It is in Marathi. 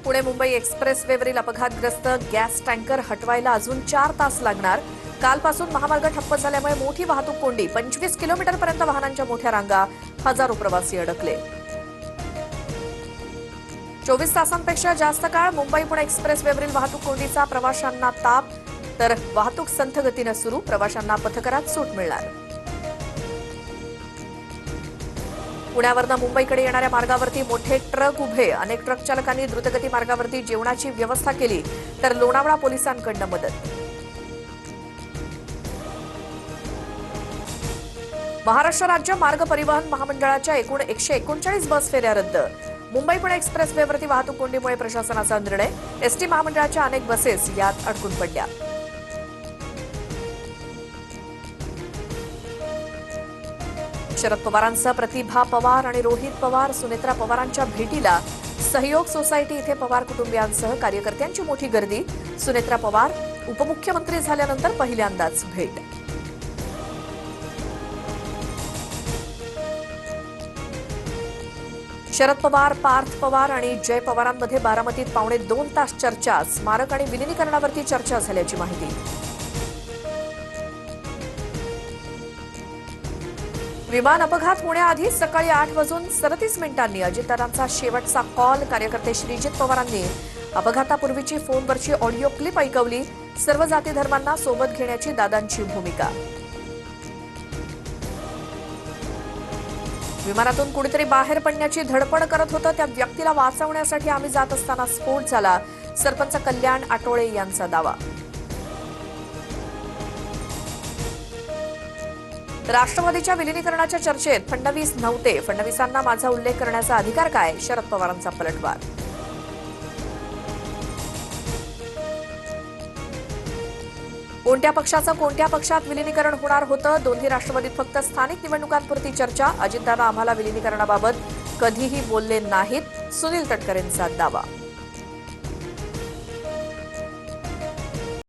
पुणे मुंबई एक्सप्रेस वेवरील अपघातग्रस्त गॅस टँकर हटवायला अजून 4 तास लागणार। कालपासून महामार्ग ठप्प झाल्यामुळे मोठी वाहतूक कोंडी, 25 किलोमीटरपर्यंत वाहनांच्या मोठ्या रांगा, हजारो प्रवासी अडकले। 24 तासांपेक्षा जास्त काळ मुंबई पुणे एक्सप्रेस वेवरील वाहतूक कोंडीचा प्रवाशांना ताप, तर वाहतूक संथ गतीने सुरू, प्रवाशांना पथकरात सूट मिळणार। पुण्यावरून मुंबईकडे येणाऱ्या मार्गावरती मोठे ट्रक उभे, अनेक ट्रक चालकांनी द्रुतगती मार्गावरती जेवणाची व्यवस्था केली, तर लोणावळा पोलिसांकडून मदत। महाराष्ट्र राज्य मार्ग परिवहन महामंडळाच्या एकूण 139 बस फेऱ्या रद्द। मुंबई पुणे एक्सप्रेस वेवरती वाहतूक कोंडीमुळे प्रशासनाचा निर्णय, एसटी महामंडळाच्या अनेक बसेस यात अडकून पडल्या। शरद पवारांसह प्रतिभा पवार आणि रोहित पवार सुनेत्रा पवारांच्या भेटीला सहयोग सोसायटी इथे पवार कुटुंबियांसह कार्यकर्त्यांची मोठी गर्दी। सुनेत्रा पवार उपमुख्यमंत्री झाल्यानंतर पहिल्यांदाच भेट। शरद पवार, पार्थ पवार आणि जय पवारांमध्ये बारामतीत पावणे 2 तास चर्चा, स्मारक आणि विलिनीकरणावरती चर्चा झाल्याची माहिती। विमान अपघात होण्याआधी सकाळी 8:37 अजितदादांचा शेवटचा कॉल, कार्यकर्ते श्रीजित पवारांनी अपघातापूर्वीची फोनवरची ऑडिओ क्लिप ऐकवली। सर्व जाती धर्मांना सोबत घेण्याची दादांची भूमिका। विमानातून कुणीतरी बाहेर पडण्याची धडपड करत होतं, त्या व्यक्तीला वाचवण्यासाठी आम्ही जात असताना स्फोट झाला, सरपंच कल्याण आटोळे यांचा दावा। राष्ट्रवादीच्या विलिनीकरणाच्या चर्चेत फडणवीस नव्हते, फडणवीसांना माझा उल्लेख करण्याचा अधिकार काय, शरद पवारांचा पलटवार। कोणत्या पक्षाचं कोणत्या पक्षात विलिनीकरण होणार होतं, दोन्ही राष्ट्रवादीत फक्त स्थानिक निवडणुकांपुरती चर्चा, अजितदादा आम्हाला विलिनीकरणाबाबत कधीही बोलले नाहीत, सुनील तटकरेंचा दावा।